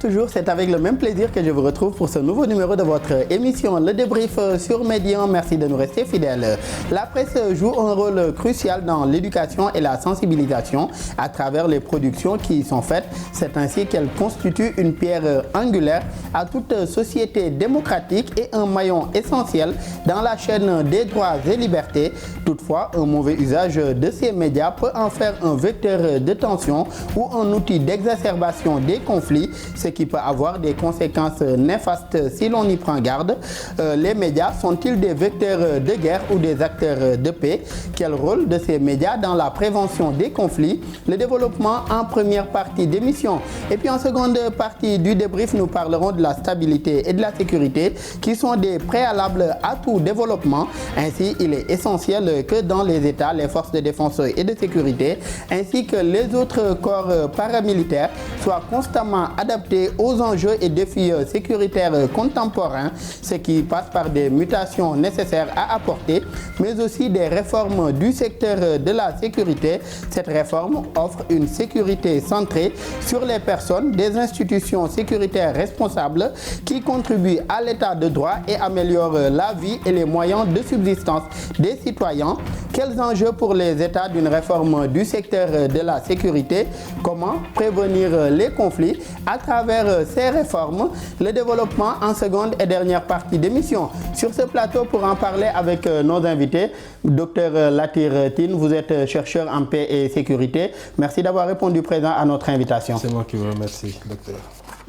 toujours, c'est avec le même plaisir que je vous retrouve pour ce nouveau numéro de votre émission Le Débrief sur Médian. Merci de nous rester fidèles. La presse joue un rôle crucial dans l'éducation et la sensibilisation à travers les productions qui y sont faites. C'est ainsi qu'elle constitue une pierre angulaire à toute société démocratique et un maillon essentiel dans la chaîne des droits et libertés. Toutefois, un mauvais usage de ces médias peut en faire un vecteur de tension ou un outil d'exacerbation des conflits, ce qui peut avoir des conséquences néfastes si l'on y prend garde. Les médias sont-ils des vecteurs de guerre ou des acteurs de paix? Quel rôle de ces médias dans la prévention des conflits? Le développement en première partie d'émission. Et puis en seconde partie du débrief, nous parlerons de la stabilité et de la sécurité qui sont des préalables à tout développement. Ainsi, il est essentiel que dans les États, les forces de défense et de sécurité, ainsi que les autres corps paramilitaires, soient constamment adaptés aux enjeux et défis sécuritaires contemporains, ce qui passe par des mutations nécessaires à apporter, mais aussi des réformes du secteur de la sécurité. Cette réforme offre une sécurité centrée sur les personnes, des institutions sécuritaires responsables qui contribuent à l'état de droit et améliorent la vie et les moyens de subsistance des citoyens. Quels enjeux pour les États d'une réforme du secteur de la sécurité? Comment prévenir les conflits à travers ces réformes? Le développement en seconde et dernière partie d'émission. Sur ce plateau, pour en parler avec nos invités, Dr Latir Tine, vous êtes chercheur en paix et sécurité. Merci d'avoir répondu présent à notre invitation. C'est moi qui vous remercie, docteur.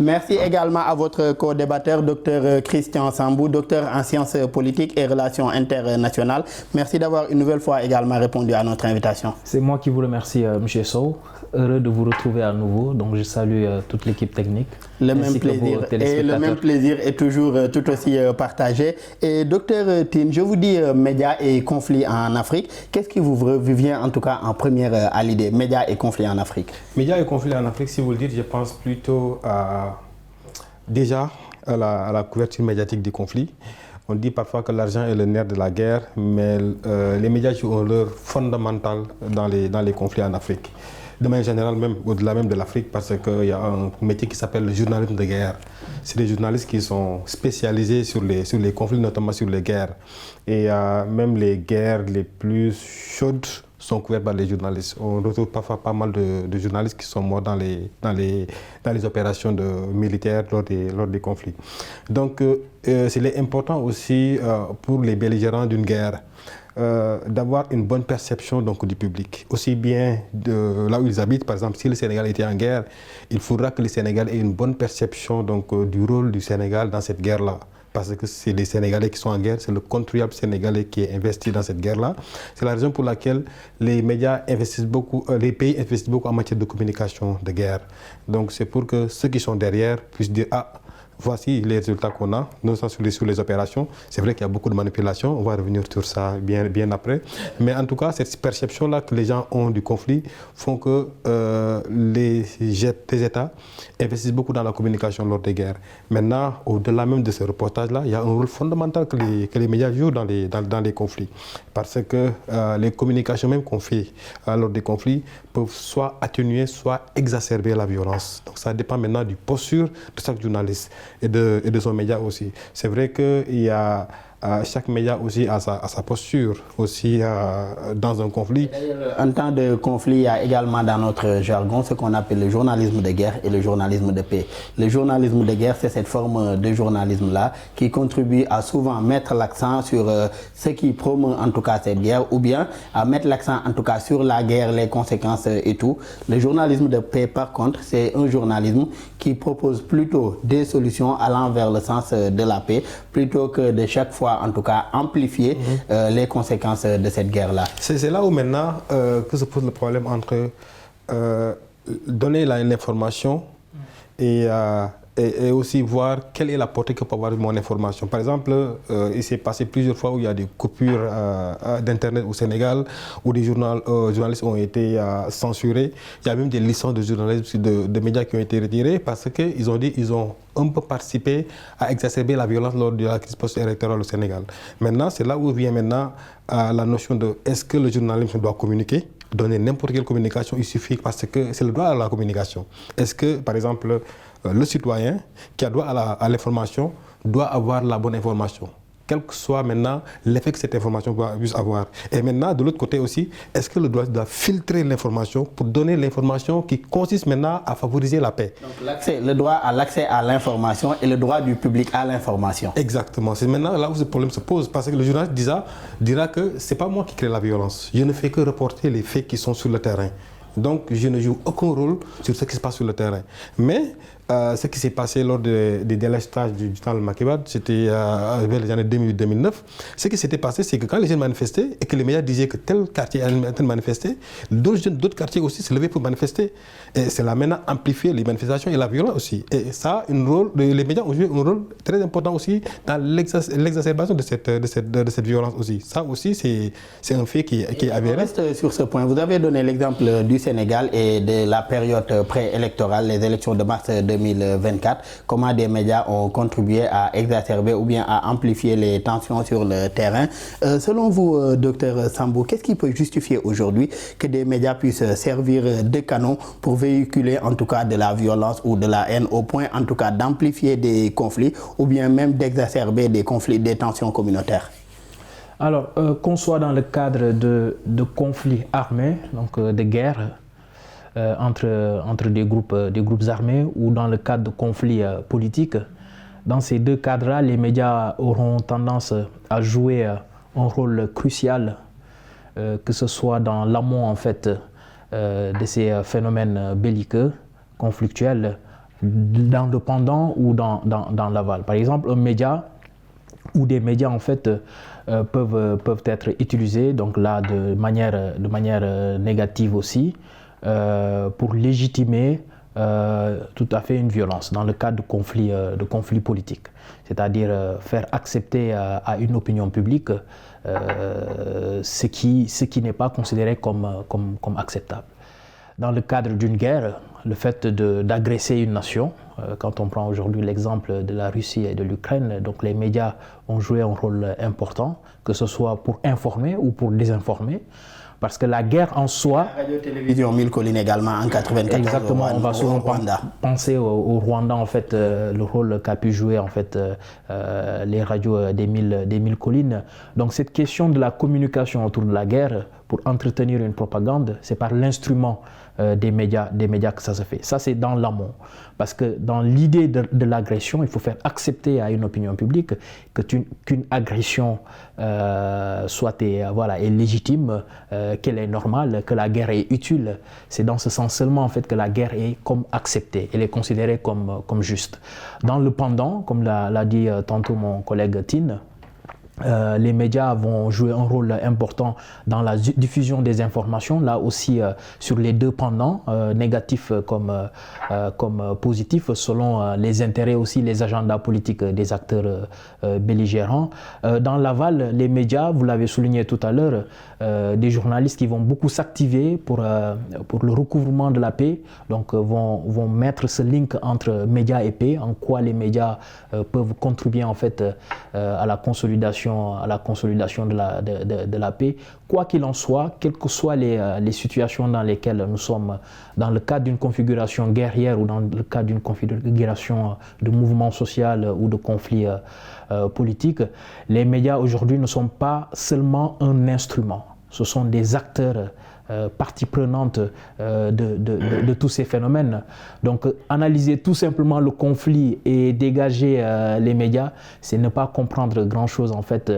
Merci également à votre co-débatteur, Dr Christian Sambou, docteur en sciences politiques et relations internationales. Merci d'avoir une nouvelle fois également répondu à notre invitation. C'est moi qui vous remercie, M. Sow. Heureux de vous retrouver à nouveau. Donc je salue toute l'équipe technique. Le même plaisir. Et le même plaisir est toujours tout aussi partagé. Et docteur Tine, je vous dis médias et conflits en Afrique. Qu'est-ce qui vous vient en tout cas en première à l'idée, médias et conflits en Afrique? Médias et conflits en Afrique, si vous le dites, je pense plutôt déjà à la couverture médiatique des conflits. On dit parfois que l'argent est le nerf de la guerre, mais les médias jouent un rôle fondamental dans les conflits en Afrique. De manière générale, même au-delà même de l'Afrique, parce qu'il y a un métier qui s'appelle le journalisme de guerre. C'est des journalistes qui sont spécialisés sur les conflits, notamment sur les guerres. Et même les guerres les plus chaudes sont couvertes par les journalistes. On retrouve parfois pas mal de journalistes qui sont morts dans les opérations militaires lors des conflits. Donc, c'est important aussi pour les belligérants d'une guerre d'avoir une bonne perception donc, du public. Aussi bien de là où ils habitent, par exemple, si le Sénégal était en guerre, il faudra que le Sénégal ait une bonne perception donc, du rôle du Sénégal dans cette guerre-là. Parce que c'est les Sénégalais qui sont en guerre, c'est le contribuable sénégalais qui est investi dans cette guerre-là. C'est la raison pour laquelle les médias investissent beaucoup, les pays investissent beaucoup en matière de communication de guerre. Donc c'est pour que ceux qui sont derrière puissent dire « Ah, voici les résultats qu'on a, notamment sur les opérations. » C'est vrai qu'il y a beaucoup de manipulations, on va revenir sur ça bien après. Mais en tout cas, cette perception-là que les gens ont du conflit font que les États investissent beaucoup dans la communication lors des guerres. Maintenant, au-delà même de ce reportage-là, il y a un rôle fondamental que les médias jouent dans les conflits. Parce que les communications même qu'on fait lors des conflits peuvent soit atténuer, soit exacerber la violence. Donc ça dépend maintenant du posture de chaque journaliste et de son média aussi. C'est vrai qu'il y a chaque média aussi a sa posture aussi dans un conflit. En temps de conflit, il y a également dans notre jargon ce qu'on appelle le journalisme de guerre et le journalisme de paix. Le journalisme de guerre, c'est cette forme de journalisme-là qui contribue à souvent mettre l'accent sur ce qui promeut en tout cas cette guerre ou bien à mettre l'accent en tout cas sur la guerre, les conséquences et tout. Le journalisme de paix, par contre, c'est un journalisme qui propose plutôt des solutions allant vers le sens de la paix plutôt que de chaque fois en tout cas amplifier les conséquences de cette guerre-là. C'est là où maintenant que se pose le problème entre donner l'information et aussi voir quelle est la portée que peut avoir mon information. Par exemple, il s'est passé plusieurs fois où il y a des coupures d'Internet au Sénégal, où des journalistes ont été censurés. Il y a même des licences de journalistes, de médias qui ont été retirées parce qu'ils ont dit qu'ils ont un peu participé à exacerber la violence lors de la crise post-électorale au Sénégal. Maintenant, c'est là où vient maintenant la notion de est-ce que le journalisme doit communiquer donner n'importe quelle communication, il suffit parce que c'est le droit à la communication. Est-ce que, par exemple, le citoyen qui a droit à l'information doit avoir la bonne information, quel que soit maintenant l'effet que cette information puisse avoir. Et maintenant, de l'autre côté aussi, est-ce que le droit doit filtrer l'information pour donner l'information qui consiste maintenant à favoriser la paix? Donc le droit à l'accès à l'information et le droit du public à l'information. Exactement. C'est maintenant là où ce problème se pose, parce que le journaliste dira que c'est pas moi qui crée la violence. Je ne fais que reporter les faits qui sont sur le terrain. Donc, je ne joue aucun rôle sur ce qui se passe sur le terrain. Mais ce qui s'est passé lors des délestages du temps de Makebad, c'était vers les années 2008-2009. Ce qui s'était passé, c'est que quand les jeunes manifestaient et que les médias disaient que tel quartier a manifesté, d'autres quartiers aussi se levaient pour manifester. Et cela a maintenant amplifié les manifestations et la violence aussi. Et ça, les médias ont joué un rôle très important aussi dans l'exacerbation de cette violence aussi. Ça aussi, c'est un fait qui est avéré. On reste sur ce point. Vous avez donné l'exemple du Sénégal et de la période préélectorale, les élections de mars 2024, comment des médias ont contribué à exacerber ou bien à amplifier les tensions sur le terrain. Selon vous, docteur Sambou, qu'est-ce qui peut justifier aujourd'hui que des médias puissent servir de canon pour véhiculer en tout cas de la violence ou de la haine, au point en tout cas d'amplifier des conflits ou bien même d'exacerber des conflits, des tensions communautaires? Alors, qu'on soit dans le cadre de conflits armés, donc de guerre entre des groupes armés, ou dans le cadre de conflits politiques, dans ces deux cadres-là, les médias auront tendance à jouer un rôle crucial, que ce soit dans l'amont en fait de ces phénomènes belliqueux, conflictuels, dans le pendant ou dans l'aval. Par exemple, un média ou des médias en fait peuvent être utilisés, donc là de manière négative aussi, pour légitimer tout à fait une violence dans le cadre de conflits politiques. C'est-à-dire faire accepter à une opinion publique ce qui n'est pas considéré comme acceptable. Dans le cadre d'une guerre, le fait d'agresser une nation, quand on prend aujourd'hui l'exemple de la Russie et de l'Ukraine, donc les médias ont joué un rôle important, que ce soit pour informer ou pour désinformer, parce que la guerre en soi... La radio-télévision Mille Collines également en 1994. Exactement, on va souvent penser au Rwanda, en fait, le rôle qu'a pu jouer en fait les radios des Mille Collines. Donc cette question de la communication autour de la guerre, pour entretenir une propagande, c'est par l'instrument des médias que ça se fait. Ça, c'est dans l'amont. Parce que dans l'idée de l'agression, il faut faire accepter à une opinion publique qu'une agression est légitime, qu'elle est normale, que la guerre est utile. C'est dans ce sens seulement en fait, que la guerre est comme acceptée, elle est considérée comme juste. Dans le pendant, comme l'a dit tantôt mon collègue Tine, les médias vont jouer un rôle important dans la diffusion des informations, là aussi sur les deux pendants, négatifs comme positifs, selon les intérêts aussi, les agendas politiques des acteurs belligérants. Dans l'aval, les médias, vous l'avez souligné tout à l'heure, des journalistes qui vont beaucoup s'activer pour le recouvrement de la paix, donc vont mettre ce link entre médias et paix, en quoi les médias peuvent contribuer en fait à la consolidation de la paix. Quoi qu'il en soit, quelles que soient les situations dans lesquelles nous sommes, dans le cadre d'une configuration guerrière ou dans le cadre d'une configuration de mouvement social ou de conflit politique, les médias aujourd'hui ne sont pas seulement un instrument, ce sont des acteurs partie prenante de tous ces phénomènes. Donc analyser tout simplement le conflit et dégager les médias, c'est ne pas comprendre grand-chose en fait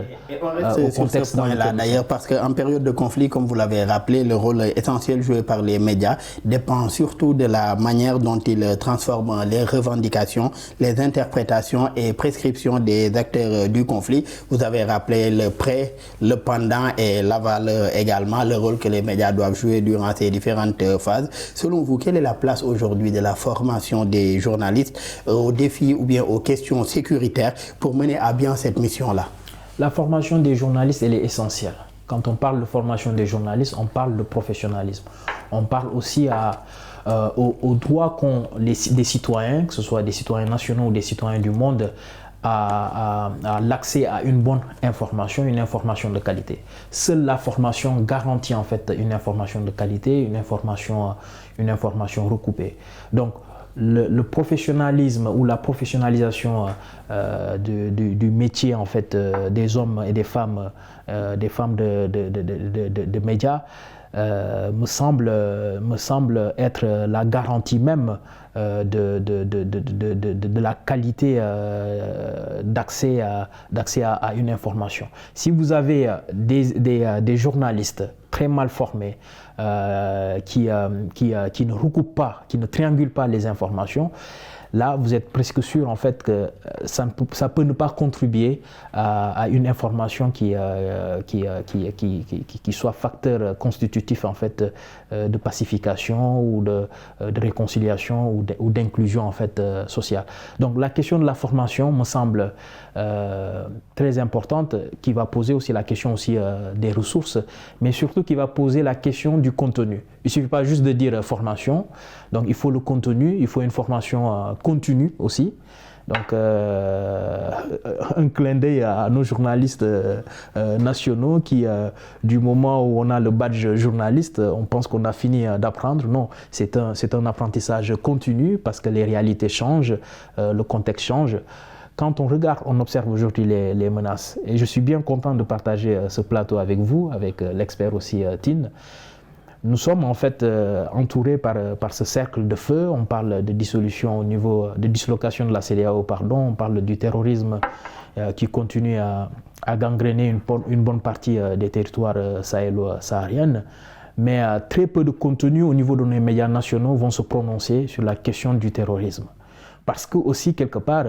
au contexte dans lequel d'ailleurs, parce qu'en période de conflit, comme vous l'avez rappelé, le rôle essentiel joué par les médias dépend surtout de la manière dont ils transforment les revendications, les interprétations et prescriptions des acteurs du conflit. Vous avez rappelé le pré, le pendant et l'aval également, le rôle que les médias doivent jouer durant ces différentes phases. Selon vous, quelle est la place aujourd'hui de la formation des journalistes aux défis ou bien aux questions sécuritaires pour mener à bien cette mission-là? La formation des journalistes, elle est essentielle. Quand on parle de formation des journalistes, on parle de professionnalisme. On parle aussi aux droits qu'ont des citoyens, que ce soit des citoyens nationaux ou des citoyens du monde, à l'accès à une bonne information, une information de qualité. Seule la formation garantit en fait une information de qualité, une information recoupée. Donc, le professionnalisme ou la professionnalisation du métier en fait des hommes et des femmes de médias me semble être la garantie même de la qualité d'accès à une information. Si vous avez des journalistes très mal formés qui ne recoupent pas, qui ne triangulent pas les informations, là, vous êtes presque sûr en fait que ça peut ne pas contribuer à une information qui soit facteur constitutif en fait de pacification ou de réconciliation ou d'inclusion en fait sociale. Donc la question de la formation me semble très importante, qui va poser aussi la question aussi des ressources, mais surtout qui va poser la question du contenu. Il ne suffit pas juste de dire formation, donc il faut le contenu, il faut une formation continue aussi. Donc un clin d'œil à nos journalistes nationaux qui, du moment où on a le badge journaliste, on pense qu'on a fini d'apprendre. Non, c'est un apprentissage continu parce que les réalités changent, le contexte change. Quand on regarde, on observe aujourd'hui les menaces. Et je suis bien content de partager ce plateau avec vous, avec l'expert aussi Tine. Nous sommes en fait entourés par ce cercle de feu. On parle de dissolution au niveau de dislocation de la CEDEAO, on parle du terrorisme qui continue à gangréner une bonne partie des territoires sahélo-sahariennes. Mais très peu de contenu au niveau de nos médias nationaux vont se prononcer sur la question du terrorisme. Parce que aussi, quelque part,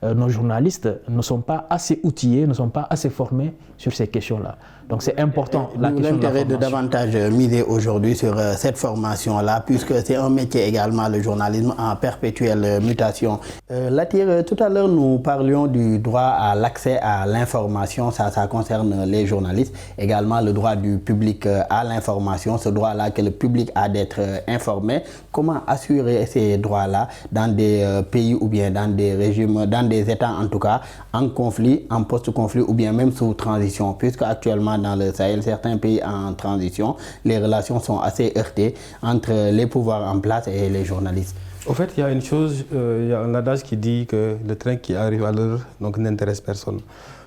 nos journalistes ne sont pas assez outillés, ne sont pas assez formés sur ces questions-là. Donc c'est important. L'intérêt de davantage miser aujourd'hui sur cette formation-là, puisque c'est un métier également, le journalisme, en perpétuelle mutation. Latir, tout à l'heure, nous parlions du droit à l'accès à l'information. Ça concerne les journalistes. Également, le droit du public à l'information, ce droit-là que le public a d'être informé. Comment assurer ces droits-là dans des pays ou bien dans des régimes, dans des États en tout cas, en conflit, en post-conflit ou bien même sous transition, puisque actuellement dans le Sahel, certains pays en transition, les relations sont assez heurtées entre les pouvoirs en place et les journalistes. Au fait, il y a une chose, il y a un adage qui dit que le train qui arrive à l'heure n'intéresse personne.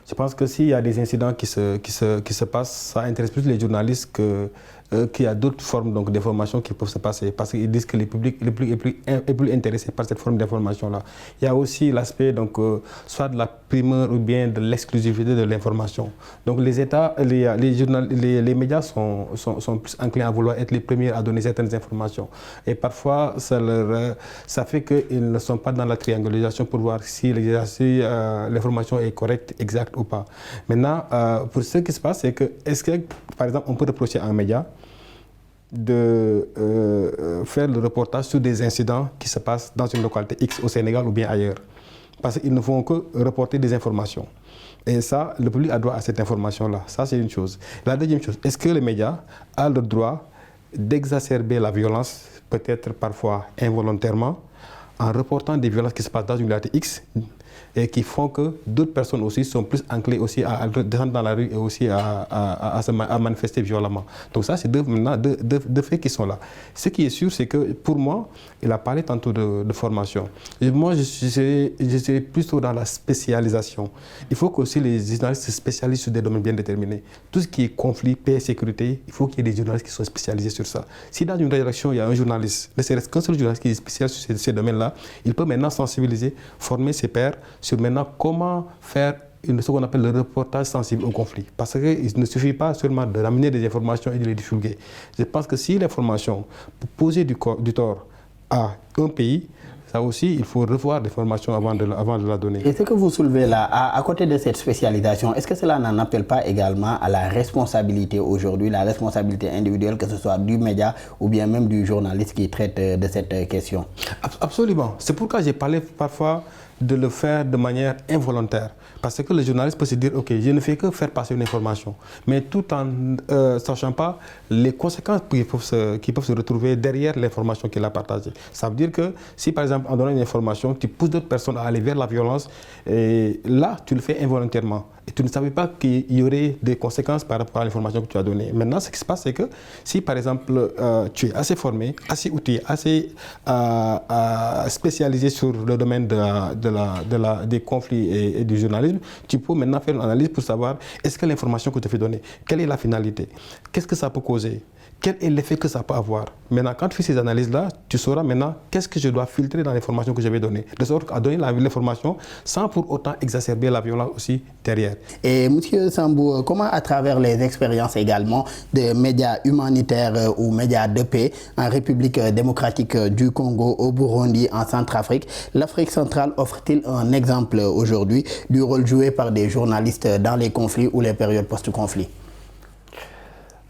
Je pense que s'il y a des incidents qui se passent, ça intéresse plus les journalistes qu'il y a d'autres formes d'information qui peuvent se passer, parce qu'ils disent que le public est plus intéressé par cette forme d'information-là. Il y a aussi l'aspect soit de la primeur ou bien de l'exclusivité de l'information. Donc les États, les médias sont plus enclins à vouloir être les premiers à donner certaines informations. Et parfois, ça fait qu'ils ne sont pas dans la triangulation pour voir si l'information est correcte, exacte ou pas. Maintenant, pour ce qui se passe, c'est que, est-ce que, par exemple, on peut reprocher à un média de faire le reportage sur des incidents qui se passent dans une localité X au Sénégal ou bien ailleurs. Parce qu'ils ne font que reporter des informations. Et ça, le public a droit à cette information-là. Ça, c'est une chose. La deuxième chose, est-ce que les médias ont le droit d'exacerber la violence, peut-être parfois involontairement, en reportant des violences qui se passent dans une localité X et qui font que d'autres personnes aussi sont plus enclines aussi à descendre dans la rue et aussi à manifester violemment. Donc ça, c'est deux faits qui sont là. Ce qui est sûr, c'est que pour moi, il a parlé tantôt de formation. Et moi, je suis plutôt dans la spécialisation. Il faut que aussi les journalistes se spécialisent sur des domaines bien déterminés. Tout ce qui est conflit, paix et sécurité, il faut qu'il y ait des journalistes qui soient spécialisés sur ça. Si dans une rédaction, il y a un journaliste, ne serait-ce qu'un seul journaliste qui est spécialisé sur ces domaines-là, il peut maintenant sensibiliser, former ses pairs sur maintenant comment faire ce qu'on appelle le reportage sensible au conflit. Parce qu'il ne suffit pas seulement de ramener des informations et de les divulguer. Je pense que si l'information peut poser du tort à un pays, ça aussi, il faut revoir des formations avant de la donner. Et ce que vous soulevez là, à côté de cette spécialisation, est-ce que cela n'en appelle pas également à la responsabilité aujourd'hui, la responsabilité individuelle, que ce soit du média ou bien même du journaliste qui traite de cette question? Absolument. C'est pourquoi j'ai parlé parfois de le faire de manière involontaire. Parce que le journaliste peut se dire, ok, je ne fais que faire passer une information, mais tout en ne sachant pas les conséquences qui peuvent se retrouver derrière l'information qu'il a partagée. Ça veut dire que si par exemple en donnant une information, tu pousses d'autres personnes à aller vers la violence, et là tu le fais involontairement. Et tu ne savais pas qu'il y aurait des conséquences par rapport à l'information que tu as donnée. Maintenant, ce qui se passe, c'est que si par exemple tu es assez formé, assez outillé, assez spécialisé sur le domaine des conflits et du journalisme, tu peux maintenant faire une analyse pour savoir est-ce que l'information que tu fais donner, quelle est la finalité, qu'est-ce que ça peut causer, quel est l'effet que ça peut avoir. Maintenant, quand tu fais ces analyses-là, tu sauras maintenant qu'est-ce que je dois filtrer dans l'information que je vais donner, de sorte à donner l'information sans pour autant exacerber la violence aussi derrière. Et M. Sambou, comment à travers les expériences également de médias humanitaires ou médias de paix en République démocratique du Congo, au Burundi, en Centrafrique, l'Afrique centrale offre-t-il un exemple aujourd'hui du rôle joué par des journalistes dans les conflits ou les périodes post-conflit?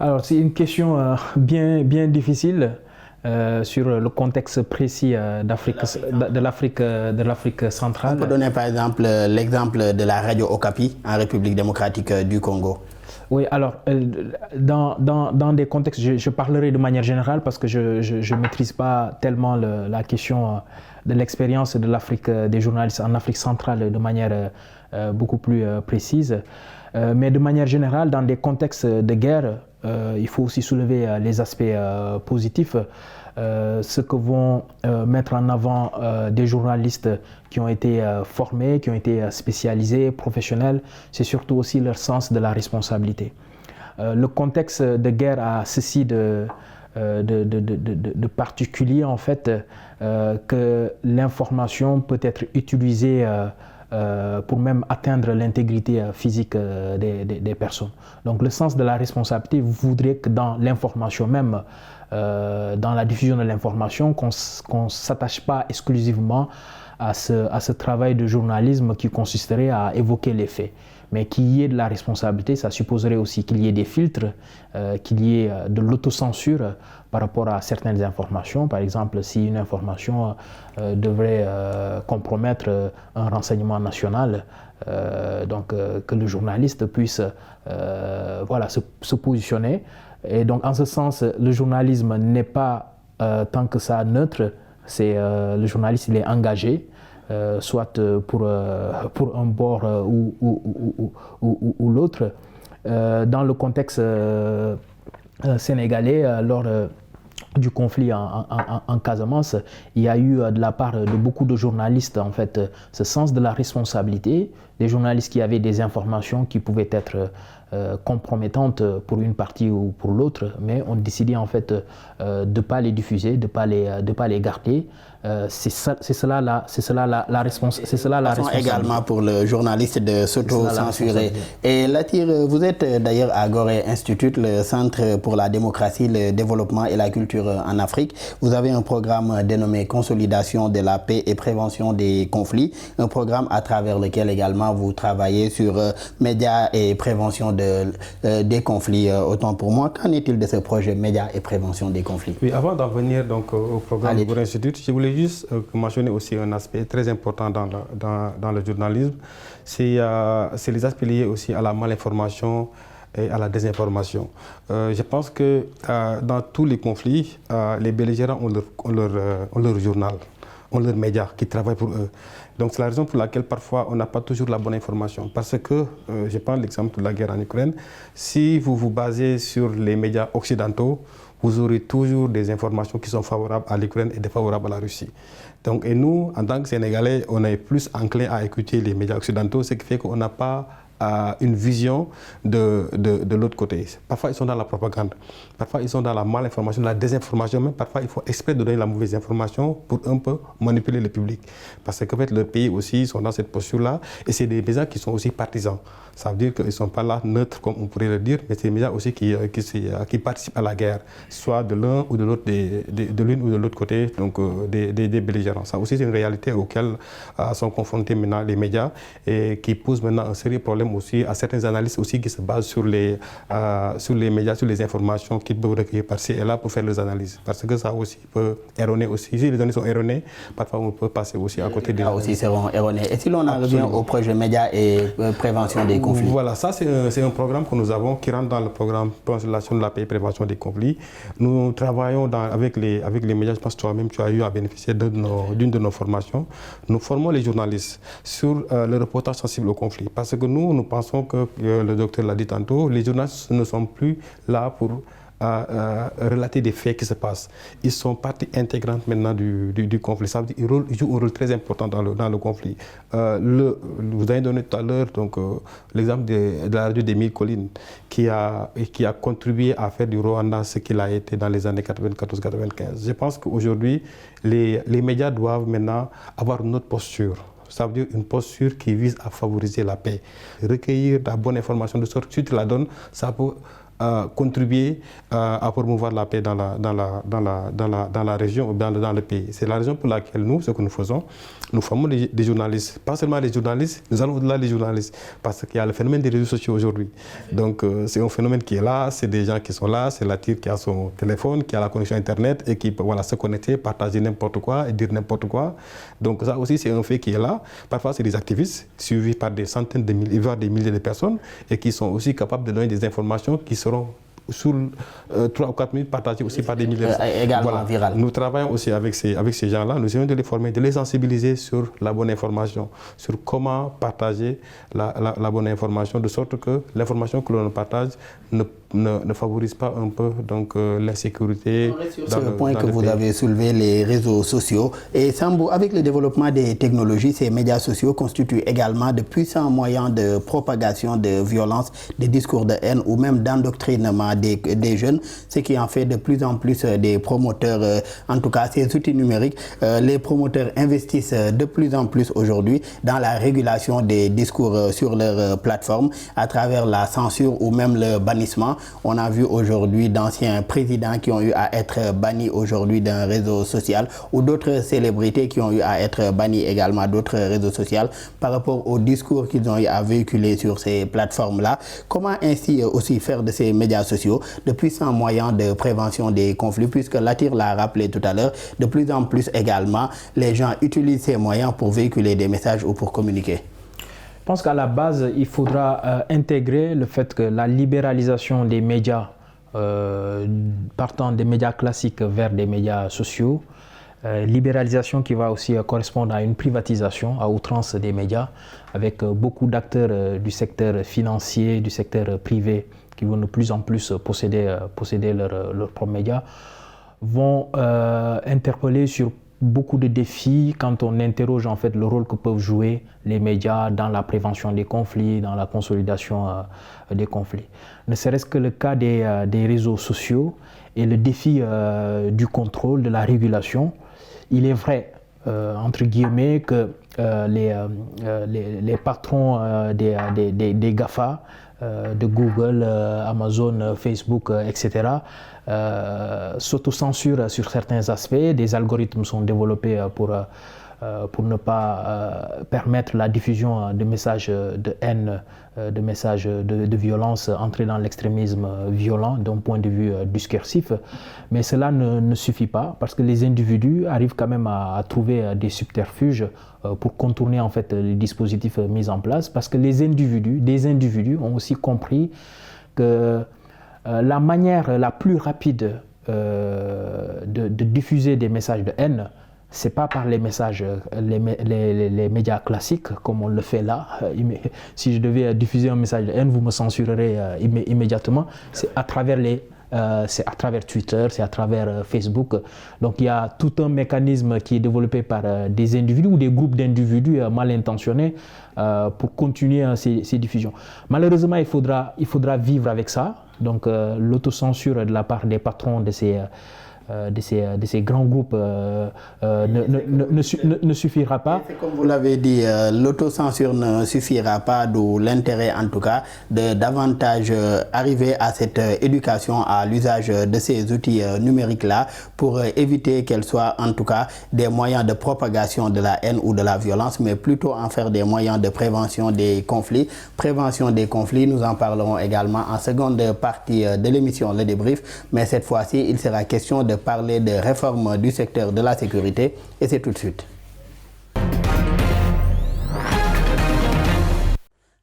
Alors, c'est une question bien difficile sur le contexte précis de l'Afrique centrale. On peut donner par exemple l'exemple de la radio Okapi en République démocratique du Congo. Oui, alors, dans des contextes, je parlerai de manière générale parce que je ne maîtrise pas tellement la question de l'expérience de l'Afrique, des journalistes en Afrique centrale de manière beaucoup plus précise. Mais de manière générale, dans des contextes de guerre, il faut aussi soulever les aspects positifs. Ce que vont mettre en avant des journalistes qui ont été formés, qui ont été spécialisés, professionnels, c'est surtout aussi leur sens de la responsabilité. Le contexte de guerre a ceci de particulier en fait que l'information peut être utilisée pour même atteindre l'intégrité physique des personnes. Donc le sens de la responsabilité voudrait que dans l'information même, dans la diffusion de l'information, qu'on ne s'attache pas exclusivement à ce travail de journalisme qui consisterait à évoquer les faits, mais qu'il y ait de la responsabilité. Ça supposerait aussi qu'il y ait des filtres, qu'il y ait de l'autocensure par rapport à certaines informations. Par exemple, si une information devrait compromettre un renseignement national, donc que le journaliste puisse se positionner. Et donc en ce sens, le journalisme n'est pas tant que ça neutre. Le journaliste, il est engagé, soit pour un bord ou l'autre. Dans le contexte sénégalais, lors du conflit en Casamance, il y a eu de la part de beaucoup de journalistes en fait ce sens de la responsabilité, des journalistes qui avaient des informations qui pouvaient être compromettantes pour une partie ou pour l'autre, mais ont décidé en fait de ne pas les diffuser, de ne pas les garder. C'est cela la responsabilité. Également pour le journaliste de s'auto-censurer. Et Latir, vous êtes d'ailleurs à Gorée Institute, le Centre pour la démocratie, le développement et la culture en Afrique. Vous avez un programme dénommé Consolidation de la paix et prévention des conflits, un programme à travers lequel également vous travaillez sur médias et prévention des conflits. Autant pour moi, qu'en est-il de ce projet médias et prévention des conflits? Oui, avant d'en venir donc au programme de Gorée Institute, je voulais juste mentionner aussi un aspect très important dans le journalisme, c'est les aspects liés aussi à la malinformation et à la désinformation. Je pense que dans tous les conflits, les belligérants ont leur journal, ont leurs médias qui travaillent pour eux. Donc c'est la raison pour laquelle parfois on n'a pas toujours la bonne information. Parce que, je prends l'exemple de la guerre en Ukraine, si vous vous basez sur les médias occidentaux, vous aurez toujours des informations qui sont favorables à l'Ukraine et défavorables à la Russie. Donc, et nous, en tant que Sénégalais, on est plus enclin à écouter les médias occidentaux, ce qui fait qu'on n'a pas une vision de l'autre côté. Parfois, ils sont dans la propagande. Parfois, ils sont dans la malinformation, la désinformation. Même parfois, il faut exprès de donner la mauvaise information pour un peu manipuler le public. Parce qu'en fait, le pays aussi sont dans cette posture-là. Et c'est des médias qui sont aussi partisans. Ça veut dire qu'ils ne sont pas là neutres, comme on pourrait le dire, mais c'est des médias aussi qui participent à la guerre, soit de l'un ou de l'autre, de l'une ou de l'autre côté, donc des belligérants. Ça aussi, c'est une réalité auquel sont confrontés maintenant les médias et qui pose maintenant un sérieux problème termes aussi à certaines analyses aussi qui se basent sur les médias, sur les informations qu'ils peuvent recueillir par-ci et là pour faire les analyses. Parce que ça aussi peut erroner aussi. Si les données sont erronées, parfois on peut passer aussi à côté des... Là aussi seront erronées. Et si l'on en revient au projet médias et prévention des conflits? Voilà, ça c'est un programme que nous avons qui rentre dans le programme Consolidation de la paix et prévention des conflits. Nous travaillons avec les médias, je pense que toi-même tu as eu à bénéficier d'une de nos formations. Nous formons les journalistes sur le reportage sensible au conflit. Parce que nous pensons que, le docteur l'a dit tantôt, les journalistes ne sont plus là pour relater des faits qui se passent. Ils sont partie intégrante maintenant du conflit. Ça veut dire qu'ils jouent un rôle très important dans le conflit. Vous avez donné tout à l'heure l'exemple de la radio des Mille Collines qui a contribué à faire du Rwanda ce qu'il a été dans les années 94-95. Je pense qu'aujourd'hui, les médias doivent maintenant avoir une autre posture. Ça veut dire une posture qui vise à favoriser la paix, recueillir la bonne information de sorte que si tu la donnes, ça peut contribuer à promouvoir la paix dans la région ou dans le pays. C'est la raison pour laquelle nous, ce que nous faisons, nous formons des journalistes. Pas seulement les journalistes, nous allons au-delà des journalistes. Parce qu'il y a le phénomène des réseaux sociaux aujourd'hui. Donc c'est un phénomène qui est là, c'est des gens qui sont là, c'est la tire qui a son téléphone, qui a la connexion Internet et qui peut se connecter, partager n'importe quoi et dire n'importe quoi. Donc ça aussi c'est un fait qui est là. Parfois c'est des activistes suivis par des centaines de milliers, voire des milliers de personnes et qui sont aussi capables de donner des informations qui seront sur 3 ou 4 minutes partagées aussi par des milliers de personnes. Également viral. Nous travaillons aussi avec ces gens-là, nous essayons de les former, de les sensibiliser sur la bonne information, sur comment partager la bonne information, de sorte que l'information que l'on partage ne favorise pas un peu l'insécurité. Sur le point que vous avez soulevé, les réseaux sociaux. Et Sambou, avec le développement des technologies, ces médias sociaux constituent également de puissants moyens de propagation de violence, des discours de haine ou même d'endoctrinement des jeunes, ce qui en fait de plus en plus des promoteurs, en tout cas ces outils numériques, les promoteurs investissent de plus en plus aujourd'hui dans la régulation des discours sur leur plateforme à travers la censure ou même le bannissement. On a vu aujourd'hui d'anciens présidents qui ont eu à être bannis aujourd'hui d'un réseau social ou d'autres célébrités qui ont eu à être bannis également d'autres réseaux sociaux par rapport aux discours qu'ils ont eu à véhiculer sur ces plateformes-là. Comment ainsi aussi faire de ces médias sociaux de puissants moyens de prévention des conflits, puisque Latir l'a rappelé tout à l'heure, de plus en plus également, les gens utilisent ces moyens pour véhiculer des messages ou pour communiquer? Je pense qu'à la base, il faudra intégrer le fait que la libéralisation des médias, partant des médias classiques vers des médias sociaux, libéralisation qui va aussi correspondre à une privatisation à outrance des médias, avec beaucoup d'acteurs du secteur financier, du secteur privé, qui vont de plus en plus posséder leurs propres médias, vont interpeller sur beaucoup de défis quand on interroge en fait le rôle que peuvent jouer les médias dans la prévention des conflits, dans la consolidation des conflits. Ne serait-ce que le cas des réseaux sociaux et le défi du contrôle, de la régulation. Il est vrai, entre guillemets, que les patrons des GAFA, de Google, Amazon, Facebook, etc., s'autocensurent sur certains aspects. Des algorithmes sont développés pour ne pas permettre la diffusion de messages de haine, de messages de violence, entrer dans l'extrémisme violent d'un point de vue discursif. Mais cela ne suffit pas parce que les individus arrivent quand même à trouver des subterfuges pour contourner en fait les dispositifs mis en place, parce que des individus ont aussi compris que la manière la plus rapide de diffuser des messages de haine, c'est pas par les messages, les médias classiques comme on le fait là. Si je devais diffuser un message de haine, vous me censurerez immédiatement. C'est à travers Twitter, c'est à travers Facebook. Donc il y a tout un mécanisme qui est développé par des individus ou des groupes d'individus mal intentionnés pour continuer ces diffusions. Malheureusement, il faudra vivre avec ça. Donc l'autocensure de la part des patrons de ces de ces grands groupes ne suffira pas. C'est comme vous l'avez dit, l'autocensure ne suffira pas, d'où l'intérêt en tout cas de davantage arriver à cette éducation à l'usage de ces outils numériques-là pour éviter qu'elles soient en tout cas des moyens de propagation de la haine ou de la violence, mais plutôt en faire des moyens de prévention des conflits. Prévention des conflits, nous en parlerons également en seconde partie de l'émission Le Débrief, mais cette fois-ci, il sera question de parler de réforme du secteur de la sécurité et c'est tout de suite.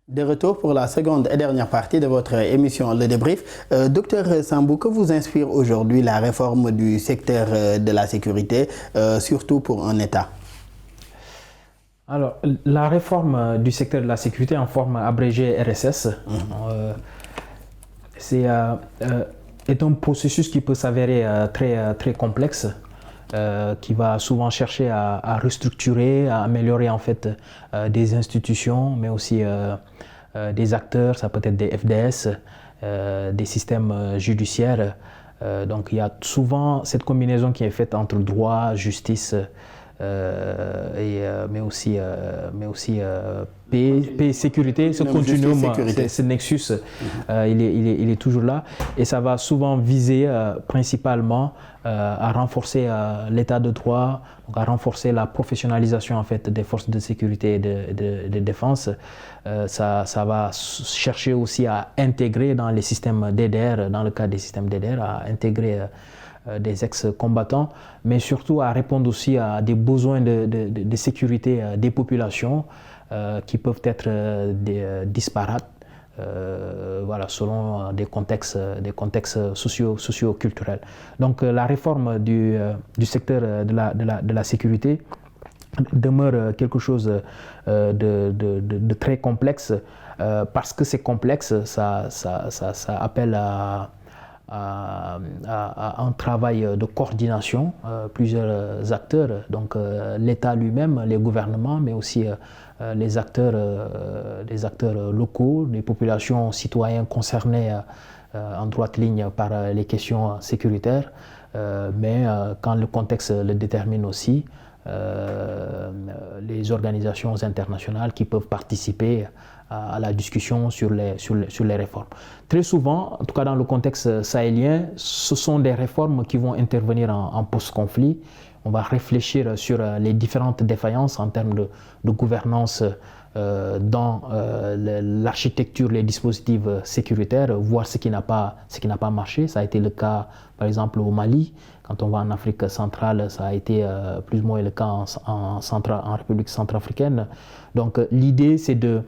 De retour pour la seconde et dernière partie de votre émission Le Débrief. Docteur Sambou, que vous inspire aujourd'hui la réforme du secteur de la sécurité, surtout pour un État? Alors, la réforme du secteur de la sécurité en forme abrégée RSS, est un processus qui peut s'avérer très complexe, qui va souvent chercher à restructurer, à améliorer en fait des institutions, mais aussi des acteurs, ça peut être des FDS, des systèmes judiciaires. Donc il y a souvent cette combinaison qui est faite entre droit, justice, mais aussi paix et sécurité, ce continuum, ce nexus, il est toujours là et ça va souvent viser principalement à renforcer l'état de droit, donc à renforcer la professionnalisation en fait des forces de sécurité et de défense. Ça va chercher aussi à intégrer dans les systèmes DDR, dans le cas des systèmes DDR, à intégrer des ex-combattants, mais surtout à répondre aussi à des besoins de sécurité des populations qui peuvent être disparates, selon des contextes socio-culturels. Donc la réforme du secteur de la sécurité demeure quelque chose de très complexe, parce que c'est complexe, ça appelle à un travail de coordination, plusieurs acteurs, donc l'État lui-même, les gouvernements, mais aussi les acteurs locaux, les populations citoyens concernés en droite ligne par les questions sécuritaires, mais quand le contexte le détermine aussi, les organisations internationales qui peuvent participer à la discussion sur les réformes. Très souvent, en tout cas dans le contexte sahélien, ce sont des réformes qui vont intervenir en post-conflit. On va réfléchir sur les différentes défaillances en termes de gouvernance dans l'architecture, les dispositifs sécuritaires, voir ce qui n'a pas marché. Ça a été le cas, par exemple, au Mali. Quand on va en Afrique centrale, ça a été plus ou moins le cas en République centrafricaine. Donc l'idée, c'est de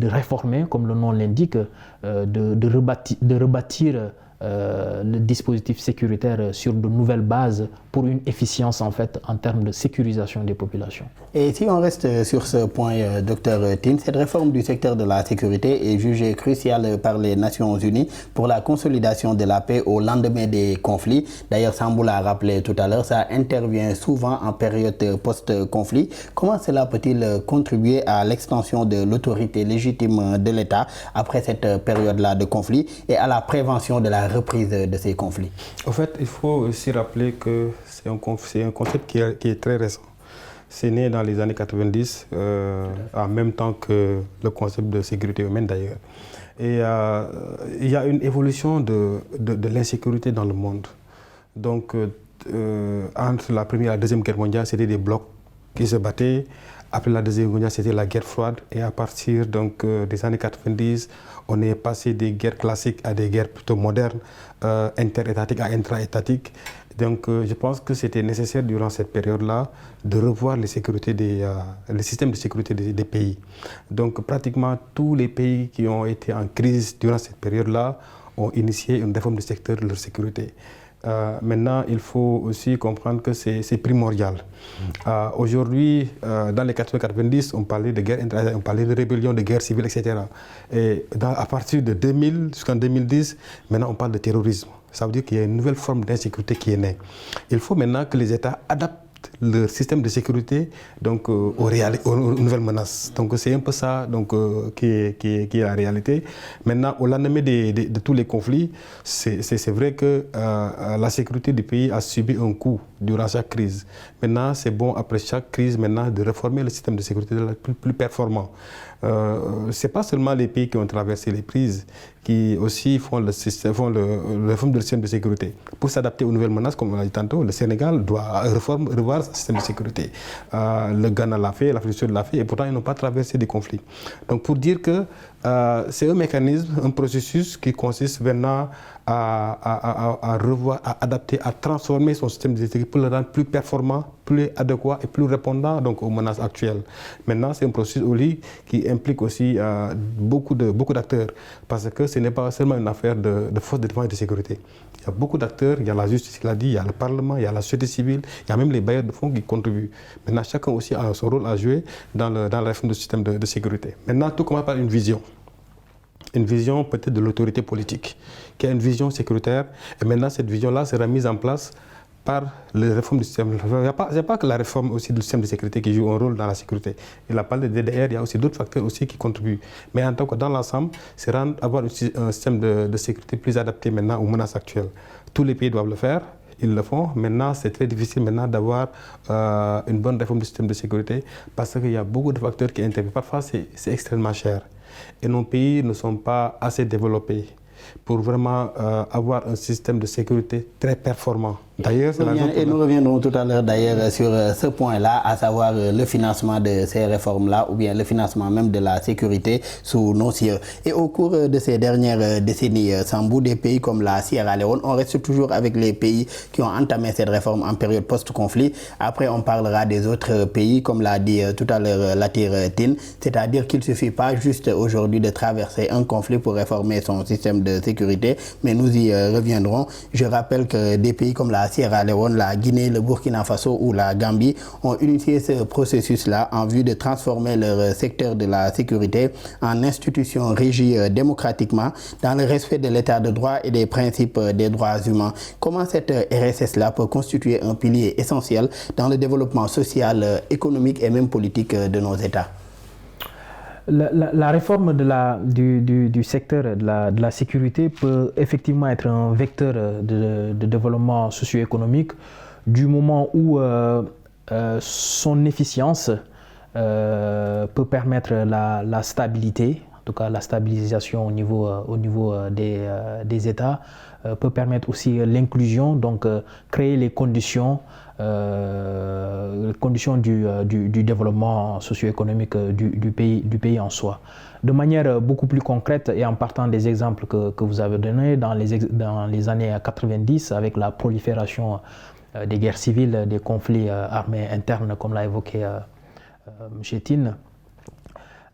réformer, comme le nom l'indique, de rebâtir le dispositif sécuritaire sur de nouvelles bases pour une efficience en fait en termes de sécurisation des populations. Et si on reste sur ce point, Dr Tine, cette réforme du secteur de la sécurité est jugée cruciale par les Nations Unies pour la consolidation de la paix au lendemain des conflits. D'ailleurs, Sambou l'a rappelé tout à l'heure, ça intervient souvent en période post-conflit. Comment cela peut-il contribuer à l'extension de l'autorité légitime de l'État après cette période-là de conflit et à la prévention de la reprise de ces conflits? En fait, il faut aussi rappeler que c'est un concept qui est très récent. C'est né dans les années 90, en même temps que le concept de sécurité humaine d'ailleurs. Et il y a une évolution de l'insécurité dans le monde. Donc, entre la Première et la Deuxième Guerre mondiale, c'était des blocs qui se battaient. Après la Deuxième Guerre mondiale, c'était la guerre froide. Et à partir donc, des années 90, on est passé des guerres classiques à des guerres plutôt modernes, interétatiques à intra-étatiques. Donc je pense que c'était nécessaire durant cette période-là de revoir les systèmes de sécurité des pays. Donc pratiquement tous les pays qui ont été en crise durant cette période-là ont initié une réforme du secteur de leur sécurité. Maintenant, il faut aussi comprendre que c'est primordial. Aujourd'hui, dans les 80-90, on parlait de guerre, on parlait de rébellion, de guerre civile, etc. Et à partir de 2000 jusqu'en 2010, maintenant on parle de terrorisme. Ça veut dire qu'il y a une nouvelle forme d'insécurité qui est née. Il faut maintenant que les États adaptent leur système de sécurité donc, aux nouvelles menaces. Donc c'est un peu ça donc, qui est la réalité. Maintenant, au lendemain de tous les conflits, c'est vrai que la sécurité du pays a subi un coup durant chaque crise. Maintenant, c'est bon, après chaque crise, maintenant, de réformer le système de sécurité plus performant. Ce n'est pas seulement les pays qui ont traversé les crises qui aussi font le réforme du système de sécurité. Pour s'adapter aux nouvelles menaces, comme on l'a dit tantôt, le Sénégal doit revoir son système de sécurité. Le Ghana l'a fait, l'Afrique du Sud l'a fait, et pourtant ils n'ont pas traversé des conflits. Donc pour dire que c'est un mécanisme, un processus qui consiste maintenant à revoir, à adapter, à transformer son système de sécurité pour le rendre plus performant, plus adéquat et plus répondant donc, aux menaces actuelles. Maintenant, c'est un processus qui implique aussi beaucoup d'acteurs, parce que ce n'est pas seulement une affaire de forces de défense et de sécurité. Il y a beaucoup d'acteurs, il y a la justice, il a dit, il y a le Parlement, il y a la société civile, il y a même les bailleurs de fonds qui contribuent. Maintenant, chacun aussi a son rôle à jouer dans la réforme du système de sécurité. Maintenant, tout commence par une vision peut-être de l'autorité politique, qui a une vision sécuritaire, et maintenant cette vision-là sera mise en place par les réformes du système. Il n'y a pas que la réforme aussi du système de sécurité qui joue un rôle dans la sécurité. Il a parlé de DDR, il y a aussi d'autres facteurs aussi qui contribuent. Mais en tout cas, dans l'ensemble, c'est avoir un système de sécurité plus adapté maintenant aux menaces actuelles. Tous les pays doivent le faire. Ils le font. Maintenant, c'est très difficile maintenant d'avoir une bonne réforme du système de sécurité parce qu'il y a beaucoup de facteurs qui interviennent. Parfois, c'est extrêmement cher. Et nos pays ne sont pas assez développés pour vraiment avoir un système de sécurité très performant. D'ailleurs, et nous reviendrons tout à l'heure d'ailleurs sur ce point-là, à savoir le financement de ces réformes-là ou bien le financement même de la sécurité sous nos cieux. Et au cours de ces dernières décennies, Sambou, des pays comme la Sierra Leone, on reste toujours avec les pays qui ont entamé cette réforme en période post-conflit. Après, on parlera des autres pays, comme l'a dit tout à l'heure Latir Tine, c'est-à-dire qu'il ne suffit pas juste aujourd'hui de traverser un conflit pour réformer son système de sécurité, mais nous y reviendrons. Je rappelle que des pays comme la Sierra Leone, la Guinée, le Burkina Faso ou la Gambie ont initié ce processus-là en vue de transformer leur secteur de la sécurité en institution régie démocratiquement dans le respect de l'état de droit et des principes des droits humains. Comment cette RSS-là peut constituer un pilier essentiel dans le développement social, économique et même politique de nos États? La réforme du secteur de la sécurité peut effectivement être un vecteur de développement socio-économique du moment où son efficience peut permettre la stabilité, en tout cas la stabilisation au niveau des États, peut permettre aussi l'inclusion, donc créer les conditions du développement socio-économique du pays en soi. De manière beaucoup plus concrète et en partant des exemples que vous avez donnés, dans les années 90, avec la prolifération des guerres civiles, des conflits armés internes, comme l'a évoqué M. Tine,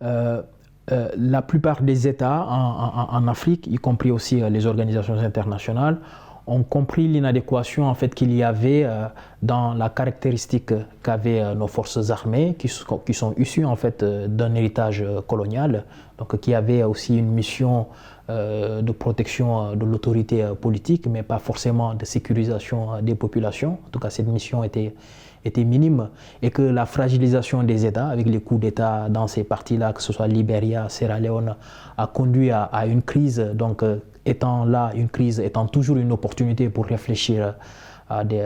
la plupart des États en Afrique, y compris aussi les organisations internationales, ont compris l'inadéquation en fait qu'il y avait dans la caractéristique qu'avaient nos forces armées, qui sont issues en fait d'un héritage colonial, donc qui avaient aussi une mission de protection de l'autorité politique, mais pas forcément de sécurisation des populations. En tout cas, cette mission était minime, et que la fragilisation des États avec les coups d'État dans ces parties-là, que ce soit Libéria, Sierra Leone, a conduit à une crise. Donc, une crise étant toujours une opportunité pour réfléchir à des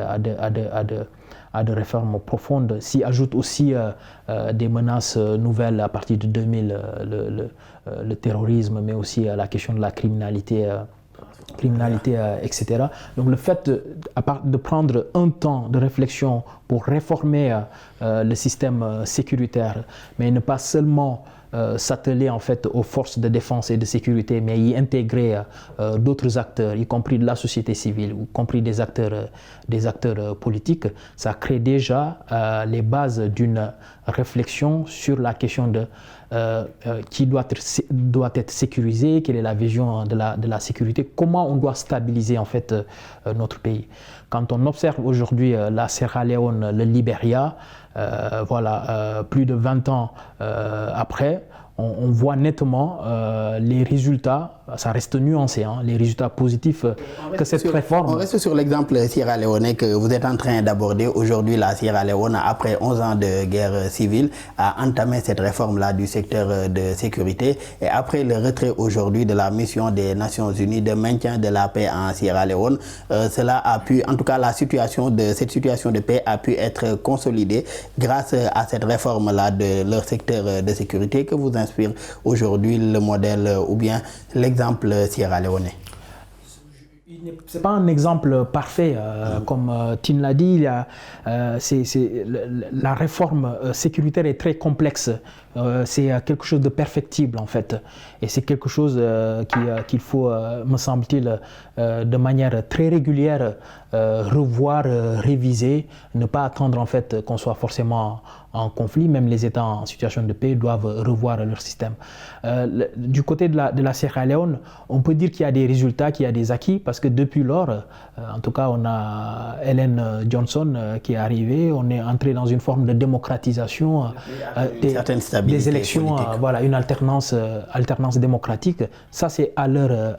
réformes profondes. S'y ajoutent aussi des menaces nouvelles à partir de 2000, le terrorisme, mais aussi la question de la criminalité, etc. Donc le fait de prendre un temps de réflexion pour réformer le système sécuritaire, mais ne pas seulement s'atteler en fait aux forces de défense et de sécurité, mais y intégrer d'autres acteurs, y compris de la société civile, y compris des acteurs politiques, ça crée déjà les bases d'une réflexion sur la question de qui doit être sécurisé, quelle est la vision de la sécurité, comment on doit stabiliser en fait notre pays. Quand on observe aujourd'hui la Sierra Leone, le Libéria, plus de 20 ans après, on voit nettement les résultats, ça reste nuancé, hein, les résultats positifs que cette réforme... On reste sur l'exemple Sierra Leone que vous êtes en train d'aborder. Aujourd'hui, la Sierra Leone, après 11 ans de guerre civile, a entamé cette réforme-là du secteur de sécurité. Et après le retrait aujourd'hui de la mission des Nations Unies de maintien de la paix en Sierra Leone, cela a pu, en tout cas cette situation de paix a pu être consolidée grâce à cette réforme-là de leur secteur de sécurité que vous inspire aujourd'hui le modèle ou bien l'exemple Sierra Leone. Ce n'est pas un exemple parfait, comme Tine l'a dit, la réforme sécuritaire est très complexe. C'est quelque chose de perfectible en fait. Et c'est quelque chose qu'il faut, me semble-t-il, de manière très régulière, revoir, réviser, ne pas attendre en fait qu'on soit forcément en conflit. Même les États en situation de paix doivent revoir leur système. Du côté de la Sierra Leone, on peut dire qu'il y a des résultats, qu'il y a des acquis, parce que depuis lors, en tout cas, on a Ellen Johnson qui est arrivée, on est entré dans une forme de démocratisation des élections, voilà, une alternance démocratique. Ça, c'est à leur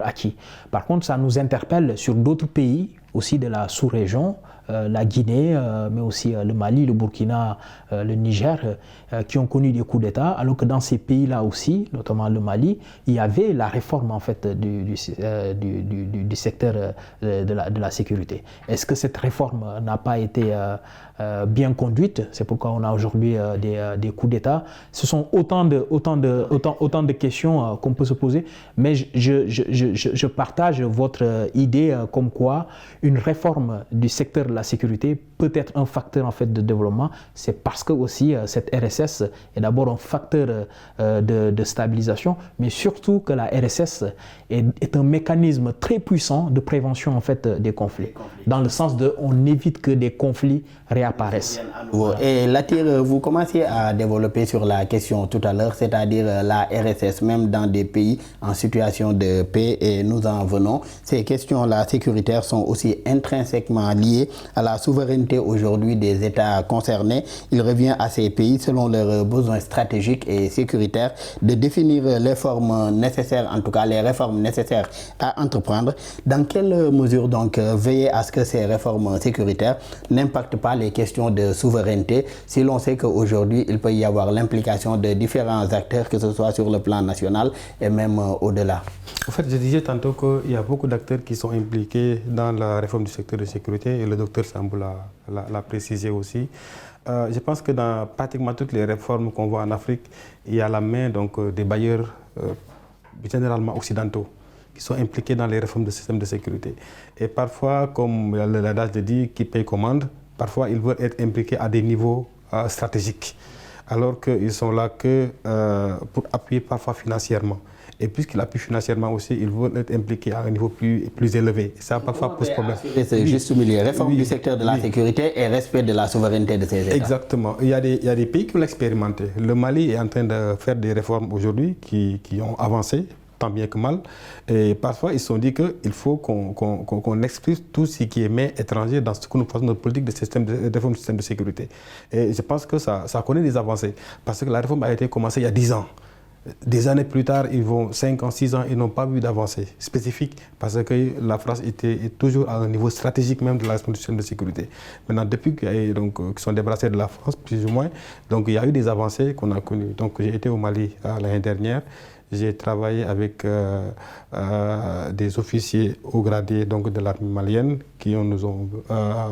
acquis. Par contre, ça nous interpelle sur d'autres pays aussi de la sous-région, la Guinée, mais aussi le Mali, le Burkina, le Niger, qui ont connu des coups d'État, alors que dans ces pays-là aussi, notamment le Mali, il y avait la réforme en fait du secteur de la sécurité. Est-ce que cette réforme n'a pas été bien conduite? C'est pourquoi on a aujourd'hui des coups d'État. Ce sont autant de questions qu'on peut se poser, mais je partage votre idée comme quoi une réforme du secteur de la sécurité peut être un facteur en fait de développement. C'est parce que aussi cette RSS est d'abord un facteur de stabilisation, mais surtout que la RSS est un mécanisme très puissant de prévention en fait des conflits, dans le sens de on évite que des conflits réapparaissent. Et Latir, vous commenciez à développer sur la question tout à l'heure, c'est-à-dire la RSS, même dans des pays en situation de paix, et nous en venons. Ces questions-là sécuritaires sont aussi intrinsèquement liées à la souveraineté aujourd'hui des États concernés. Il revient à ces pays, selon leurs besoins stratégiques et sécuritaires, de définir les formes nécessaires, en tout cas les réformes nécessaires à entreprendre. Dans quelle mesure donc veiller à ce que ces réformes sécuritaires n'impactent pas les questions de souveraineté, si l'on sait qu'aujourd'hui il peut y avoir l'implication de différents acteurs, que ce soit sur le plan national et même au-delà? En fait, je disais tantôt qu'il y a beaucoup d'acteurs qui sont impliqués dans la réforme du secteur de sécurité, et le docteur Sambou l'a précisé aussi. Je pense que dans pratiquement toutes les réformes qu'on voit en Afrique, il y a la main donc, des bailleurs généralement occidentaux qui sont impliqués dans les réformes du système de sécurité. Et parfois, comme l'adage le dit, qui paye commande, parfois ils veulent être impliqués à des niveaux stratégiques, alors qu'ils sont là que pour appuyer parfois financièrement. Et puisqu'il appuie financièrement aussi, ils veulent être impliqués à un niveau plus élevé. Ça parfois pose problème. C'est juste au milieu. Réforme du secteur de la sécurité et respect de la souveraineté de ces États. Exactement. Il y a des pays qui l'ont expérimenté. Le Mali est en train de faire des réformes aujourd'hui qui ont avancé, tant bien que mal. Et parfois, ils se sont dit qu'il faut qu'on exprime tout ce qui est main étranger dans ce que nous faisons notre politique de réforme du système de sécurité. Et je pense que ça connaît des avancées. Parce que la réforme a été commencée il y a 10 ans. Des années plus tard, 5 ans, 6 ans, ils n'ont pas vu d'avancée spécifique parce que la France est toujours à un niveau stratégique même de la réforme du système de sécurité. Maintenant, depuis qu'ils sont débarrassés de la France, plus ou moins, donc il y a eu des avancées qu'on a connues. Donc j'ai été au Mali l'année dernière. J'ai travaillé avec des officiers haut gradés donc, de l'armée malienne qui nous ont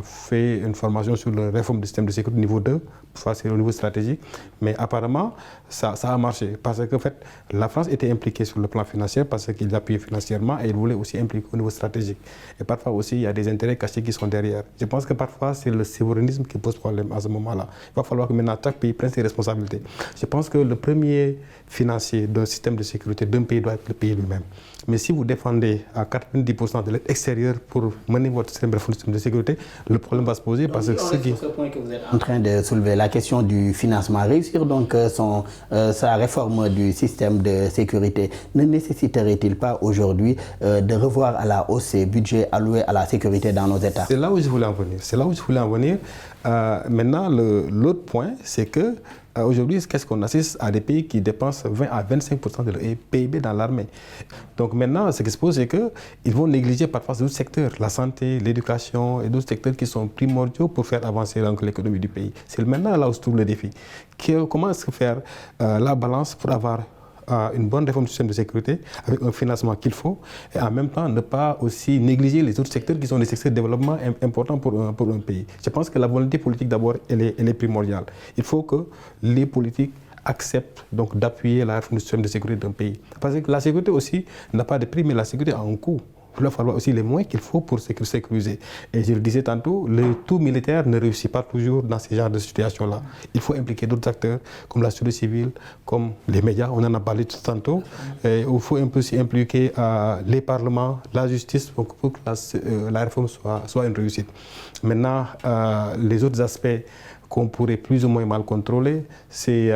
fait une formation sur la réforme du système de sécurité niveau 2. Ça, c'est au niveau stratégique. Mais apparemment, ça a marché. Parce que en fait, la France était impliquée sur le plan financier parce qu'il appuyait financièrement et il voulait aussi impliquer au niveau stratégique. Et parfois aussi, il y a des intérêts cachés qui sont derrière. Je pense que parfois, c'est le souverainisme qui pose problème à ce moment-là. Il va falloir que maintenant chaque pays prenne ses responsabilités. Je pense que le premier financier d'un système de sécurité d'un pays doit être le pays lui-même. Mais si vous défendez à 90% de l'aide extérieure pour mener votre système de sécurité, le problème va se poser parce que ce point que vous êtes en train de soulever, la question du financement, réussir donc sa réforme du système de sécurité, ne nécessiterait-il pas aujourd'hui de revoir à la hausse ces budgets alloués à la sécurité dans nos États? C'est là où je voulais en venir. Maintenant, l'autre point, c'est que aujourd'hui, qu'est-ce qu'on assiste à des pays qui dépensent 20 à 25% de leur PIB dans l'armée. Donc maintenant, ce qui se pose, c'est qu'ils vont négliger parfois d'autres secteurs, la santé, l'éducation et d'autres secteurs qui sont primordiaux pour faire avancer donc l'économie du pays. C'est maintenant là où se trouve le défi. Comment est-ce que faire la balance pour avoir une bonne réforme du système de sécurité avec un financement qu'il faut et en même temps ne pas aussi négliger les autres secteurs qui sont des secteurs de développement importants pour un pays. Je pense que la volonté politique d'abord, elle est primordiale. Il faut que les politiques acceptent donc d'appuyer la réforme du système de sécurité d'un pays. Parce que la sécurité aussi n'a pas de prix, mais la sécurité a un coût. Il va falloir aussi les moyens qu'il faut pour sécuriser. Et je le disais tantôt, le tout militaire ne réussit pas toujours dans ce genre de situation-là. Il faut impliquer d'autres acteurs, comme la société civile, comme les médias, on en a parlé tantôt. Et il faut un peu aussi impliquer les parlements, la justice, pour que la réforme soit une réussite. Maintenant, les autres aspects qu'on pourrait plus ou moins mal contrôler, c'est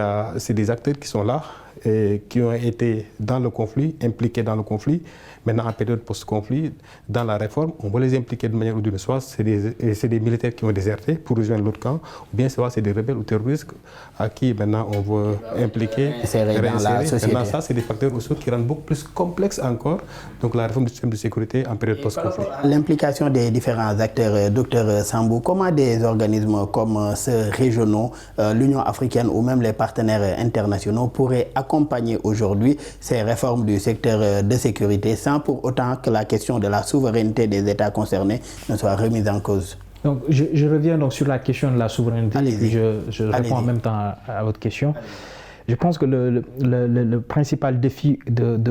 des acteurs qui sont là et qui ont été dans le conflit, impliqués dans le conflit. Maintenant, en période post-conflit, dans la réforme, on va les impliquer de manière ou d'une autre. Soit c'est des militaires qui ont déserté pour rejoindre l'autre camp, ou bien soit c'est des rebelles ou terroristes à qui maintenant on veut impliquer, réinsérer dans la société. Maintenant, ça, c'est des facteurs aussi qui rendent beaucoup plus complexe encore donc la réforme du système de sécurité en période post-conflit. L'implication des différents acteurs, Dr Sambou, comment des organismes comme ceux régionaux, l'Union africaine ou même les partenaires internationaux pourraient accompagner aujourd'hui ces réformes du secteur de sécurité sans pour autant que la question de la souveraineté des États concernés ne soit remise en cause? Donc, je reviens donc sur la question de la souveraineté et puis je réponds en même temps à votre question. Je pense que le principal défi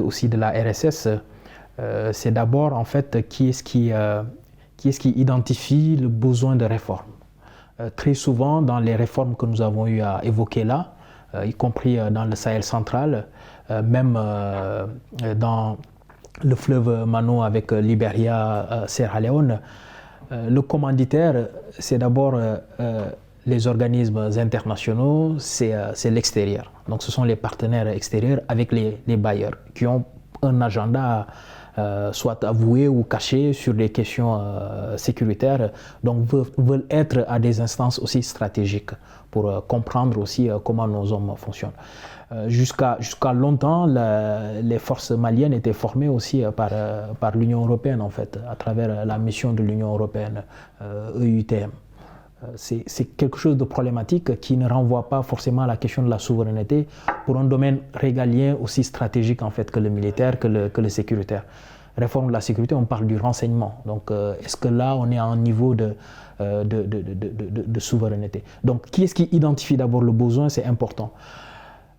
aussi de la RSS, c'est d'abord en fait qui est-ce qui identifie le besoin de réforme. Très souvent dans les réformes que nous avons eu à évoquer là, y compris dans le Sahel central, même dans le fleuve Mano avec Libéria, Sierra Leone, le commanditaire, c'est d'abord les organismes internationaux, c'est l'extérieur. Donc ce sont les partenaires extérieurs avec les bailleurs qui ont un agenda soit avoué ou caché sur des questions sécuritaires, donc veulent être à des instances aussi stratégiques pour comprendre aussi comment nos hommes fonctionnent. Jusqu'à longtemps, les forces maliennes étaient formées aussi par l'Union européenne, en fait, à travers la mission de l'Union européenne, EUTM. C'est quelque chose de problématique qui ne renvoie pas forcément à la question de la souveraineté pour un domaine régalien aussi stratégique en fait, que le militaire, que le sécuritaire. Réforme de la sécurité, on parle du renseignement. Donc, est-ce que là, on est à un niveau de souveraineté? Donc, qui est-ce qui identifie d'abord le besoin? C'est important.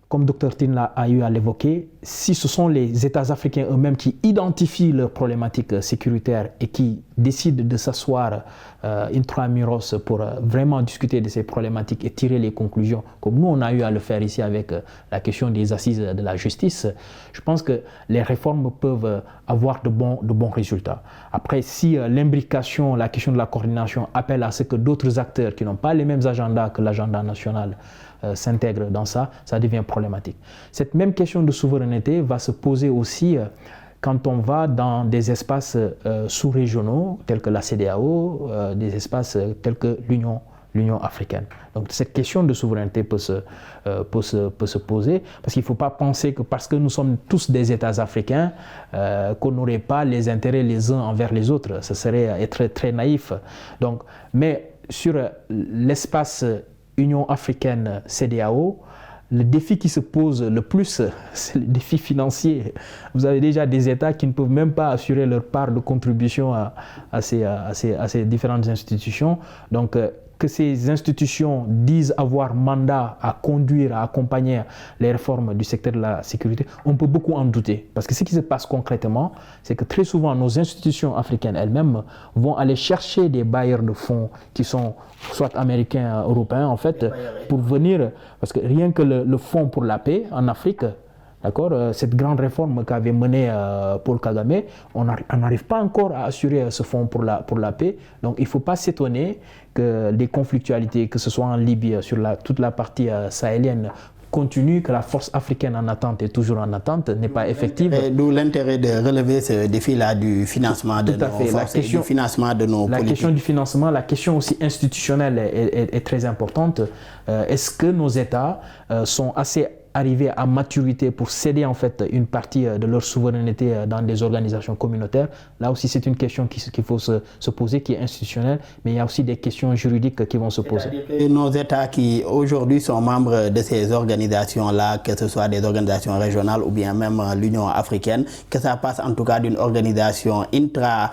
Comme Dr Tin a eu à l'évoquer, si ce sont les États africains eux-mêmes qui identifient leurs problématiques sécuritaires et qui décident de s'asseoir intramuros pour vraiment discuter de ces problématiques et tirer les conclusions, comme nous on a eu à le faire ici avec la question des assises de la justice, je pense que les réformes peuvent avoir de bons résultats. Après, si l'imbrication, la question de la coordination appelle à ce que d'autres acteurs qui n'ont pas les mêmes agendas que l'agenda national s'intègrent dans ça, ça devient problématique. Cette même question de souveraineté va se poser aussi quand on va dans des espaces sous-régionaux tels que la CEDEAO, des espaces tels que l'Union africaine. Donc cette question de souveraineté peut se poser, parce qu'il ne faut pas penser que parce que nous sommes tous des États africains, qu'on n'aurait pas les intérêts les uns envers les autres. Ce serait être très naïf. Donc, mais sur l'espace Union africaine CEDEAO, le défi qui se pose le plus, c'est le défi financier. Vous avez déjà des États qui ne peuvent même pas assurer leur part de contribution à ces différentes institutions. Donc, que ces institutions disent avoir mandat à conduire, à accompagner les réformes du secteur de la sécurité, on peut beaucoup en douter. Parce que ce qui se passe concrètement, c'est que très souvent, nos institutions africaines elles-mêmes vont aller chercher des bailleurs de fonds qui sont soit américains, européens, en fait, pour venir, parce que rien que le fonds pour la paix en Afrique, d'accord, cette grande réforme qu'avait menée Paul Kagame, on n'arrive pas encore à assurer ce fonds pour la paix. Donc il ne faut pas s'étonner que les conflictualités, que ce soit en Libye, sur toute la partie sahélienne, continue, que la force africaine en attente est toujours en attente, n'est pas effective. D'où l'intérêt de relever ce défi-là du financement de nos forces et du financement de nos politiques. La question du financement, la question aussi institutionnelle est très importante. Est-ce que nos États sont assez arriver à maturité pour céder en fait une partie de leur souveraineté dans des organisations communautaires? Là aussi, c'est une question qu'il faut se poser, qui est institutionnelle, mais il y a aussi des questions juridiques qui vont se poser. Et nos États qui aujourd'hui sont membres de ces organisations-là, que ce soit des organisations régionales ou bien même l'Union africaine, que ça passe en tout cas d'une organisation intra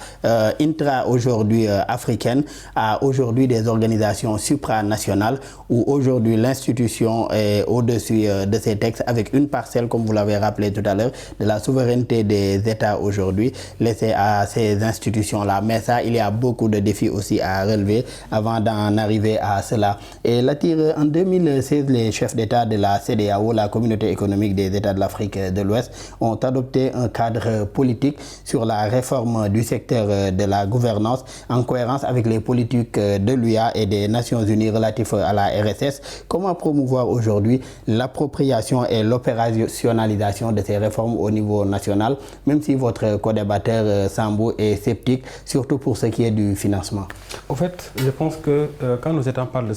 aujourd'hui africaine à aujourd'hui des organisations supranationales, où aujourd'hui l'institution est au-dessus de ces textes, avec une parcelle, comme vous l'avez rappelé tout à l'heure, de la souveraineté des États aujourd'hui, laissée à ces institutions-là. Mais ça, il y a beaucoup de défis aussi à relever avant d'en arriver à cela. Et Latir, en 2016, les chefs d'État de la CEDEAO, la Communauté économique des États de l'Afrique de l'Ouest, ont adopté un cadre politique sur la réforme du secteur de la gouvernance en cohérence avec les politiques de l'UA et des Nations Unies relatifs à la RSS. Comment promouvoir aujourd'hui l'appropriation et l'opérationnalisation de ces réformes au niveau national, même si votre co-débatteur Sambou est sceptique, surtout pour ce qui est du financement? En fait, je pense que quand nos États parlent de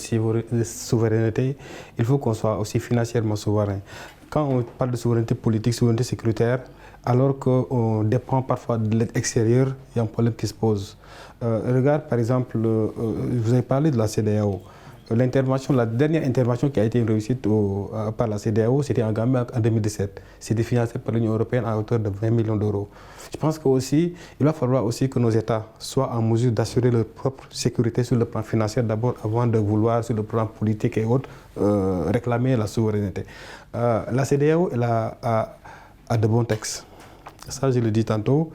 souveraineté, il faut qu'on soit aussi financièrement souverain. Quand on parle de souveraineté politique, souveraineté sécuritaire, alors qu'on dépend parfois de l'aide extérieure, il y a un problème qui se pose. Regarde par exemple, vous avez parlé de la CEDEAO. La dernière intervention qui a été une réussite par la CEDEAO, c'était en Gambie en 2017. C'était financé par l'Union européenne à hauteur de 20 millions d'euros. Je pense qu'il va falloir aussi que nos États soient en mesure d'assurer leur propre sécurité sur le plan financier d'abord, avant de vouloir, sur le plan politique et autres, réclamer la souveraineté. La CEDEAO a de bons textes. Ça, je le dis tantôt,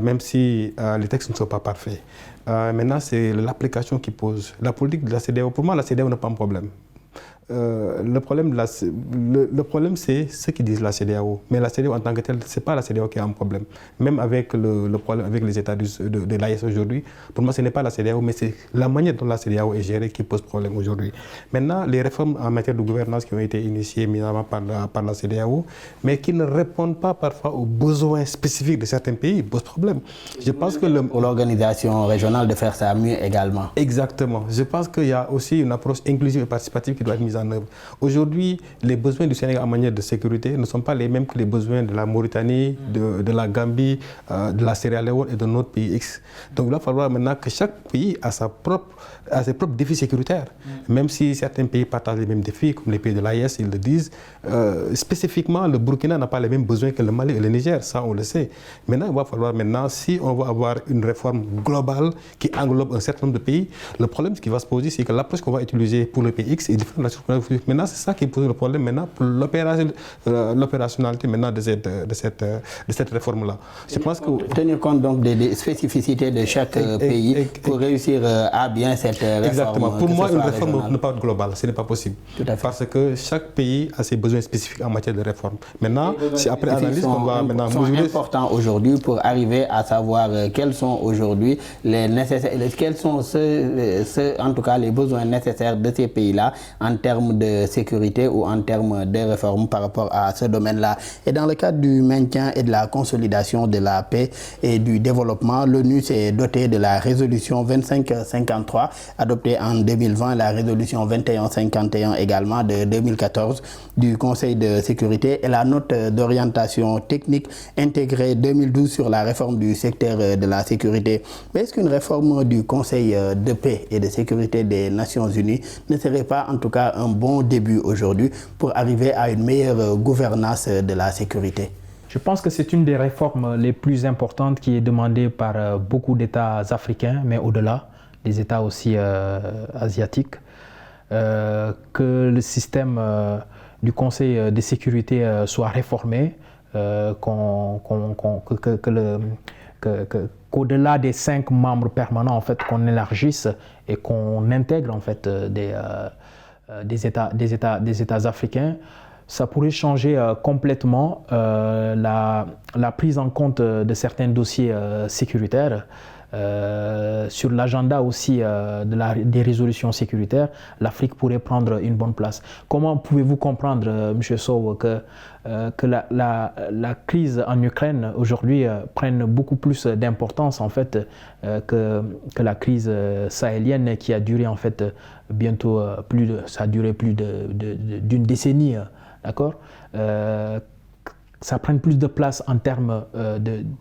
même si les textes ne sont pas parfaits. Maintenant, c'est l'application qui pose. La politique de la CEDEAO, pour moi, la CEDEAO n'a pas un problème. Le problème, c'est ce qu'ils disent la CEDEAO. Mais la CEDEAO en tant que telle, ce n'est pas la CEDEAO qui a un problème. Même avec le problème avec les États de l'AES aujourd'hui, pour moi, ce n'est pas la CEDEAO, mais c'est la manière dont la CEDEAO est gérée qui pose problème aujourd'hui. Maintenant, les réformes en matière de gouvernance qui ont été initiées évidemment par la CEDEAO, mais qui ne répondent pas parfois aux besoins spécifiques de certains pays, posent problème. Je pense que pour l'organisation régionale de faire ça mieux également. Exactement. Je pense qu'il y a aussi une approche inclusive et participative qui doit être mise en œuvre. Aujourd'hui, les besoins du Sénégal en matière de sécurité ne sont pas les mêmes que les besoins de la Mauritanie, de la Gambie, de la Sierra Leone et de notre pays X. Donc il va falloir maintenant que chaque pays a ses propres défis sécuritaires. Même si certains pays partagent les mêmes défis, comme les pays de l'AES, ils le disent, spécifiquement, le Burkina n'a pas les mêmes besoins que le Mali et le Niger, ça on le sait. Maintenant, il va falloir si on veut avoir une réforme globale qui englobe un certain nombre de pays, le problème qui va se poser, c'est que l'approche qu'on va utiliser pour le pays X est différente de la maintenant, c'est ça qui pose le problème maintenant pour l'opérationnalité maintenant de cette réforme-là. Je pense que tenir compte donc des spécificités de chaque pays pour réussir à bien cette réforme. Exactement. Pour moi, une réforme ne peut pas être globale, ce n'est pas possible. Tout à fait. Parce que chaque pays a ses besoins spécifiques en matière de réforme. Maintenant, c'est après analyse qu'on va maintenant mesurer. C'est important aujourd'hui pour arriver à savoir quels sont aujourd'hui les nécessaires, quels sont en tout cas les besoins nécessaires de ces pays-là en termes de sécurité ou en termes de réforme par rapport à ce domaine-là. Et dans le cadre du maintien et de la consolidation de la paix et du développement, l'ONU s'est dotée de la résolution 2553 adoptée en 2020, la résolution 2151 également de 2014 du Conseil de sécurité et la note d'orientation technique intégrée 2012 sur la réforme du secteur de la sécurité. Mais est-ce qu'une réforme du Conseil de paix et de sécurité des Nations Unies ne serait pas en tout cas un bon début aujourd'hui pour arriver à une meilleure gouvernance de la sécurité? Je pense que c'est une des réformes les plus importantes qui est demandée par beaucoup d'États africains, mais au-delà, des États aussi asiatiques, que le système du Conseil de sécurité soit réformé, qu'au-delà des 5 membres permanents, en fait, qu'on élargisse et qu'on intègre en fait des États africains. Ça pourrait changer complètement la prise en compte de certains dossiers sécuritaires. sur l'agenda aussi des résolutions sécuritaires, l'Afrique pourrait prendre une bonne place. Comment pouvez-vous comprendre, M. Sow, que la crise en Ukraine aujourd'hui prenne beaucoup plus d'importance en fait que la crise sahélienne qui a duré en fait bientôt ça a duré plus d'une décennie, d'accord? Ça prenne plus de place en termes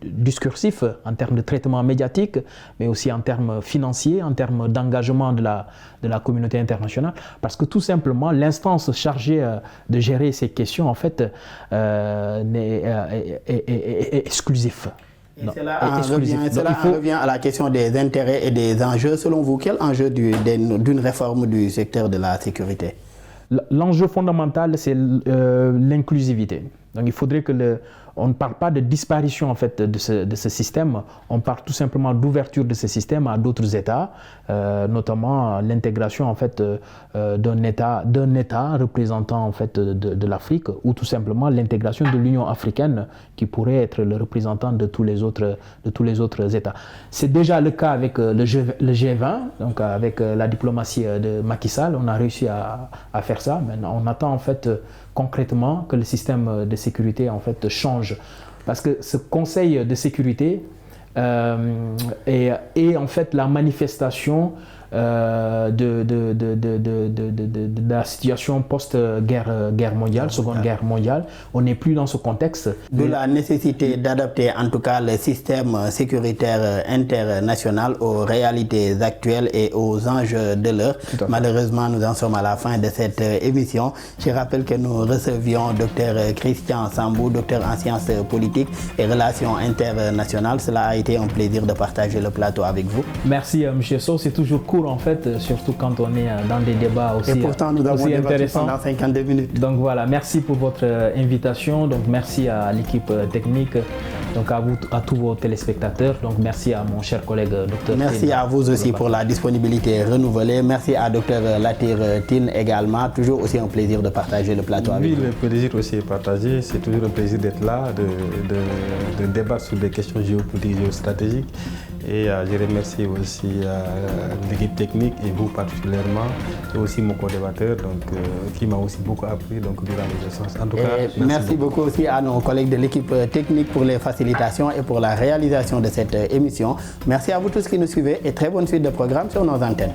discursifs, en termes de traitement médiatique, mais aussi en termes financiers, en termes d'engagement de la communauté internationale, parce que tout simplement, l'instance chargée de gérer ces questions, en fait, est exclusif. Et cela revient à la question des intérêts et des enjeux. Selon vous, quel enjeu d'une réforme du secteur de la sécurité? L'enjeu fondamental, c'est l'inclusivité. Donc il faudrait on ne parle pas de disparition en fait de ce système, on parle tout simplement d'ouverture de ce système à d'autres États, notamment l'intégration en fait d'un État représentant en fait de l'Afrique, ou tout simplement l'intégration de l'Union africaine qui pourrait être le représentant de tous les autres États. C'est déjà le cas avec le G20, donc avec la diplomatie de Macky Sall, on a réussi à faire ça. Maintenant, on attend en fait concrètement que le système de sécurité en fait change, parce que ce Conseil de sécurité est en fait la manifestation de la situation post-guerre mondiale, seconde guerre mondiale. On n'est plus dans ce contexte. De la nécessité d'adapter en tout cas le système sécuritaire international aux réalités actuelles et aux enjeux de l'heure. Malheureusement, nous en sommes à la fin de cette émission. Je rappelle que nous recevions Dr Christian Sambou, docteur en sciences politiques et relations internationales. Cela a été un plaisir de partager le plateau avec vous. Merci M. Sow, c'est toujours court en fait, surtout quand on est dans des débats aussi intéressants. Et pourtant, nous avons débattu pendant 52 minutes. Donc voilà, merci pour votre invitation. Donc merci à l'équipe technique, donc à vous, à tous vos téléspectateurs. Donc merci à mon cher collègue Dr. Merci à vous aussi pour la disponibilité renouvelée. Merci à Dr Latir Tine également. Toujours aussi un plaisir de partager le plateau avec vous. Oui, le plaisir aussi est partagé. C'est toujours un plaisir d'être là, de débattre sur des questions géopolitiques, géostratégiques. Et je remercie aussi l'équipe technique et vous particulièrement, et aussi mon co-débatteur qui m'a aussi beaucoup appris durant les échanges. En tout cas, merci beaucoup aussi à nos collègues de l'équipe technique pour les facilitations et pour la réalisation de cette émission. Merci à vous tous qui nous suivez et très bonne suite de programme sur nos antennes.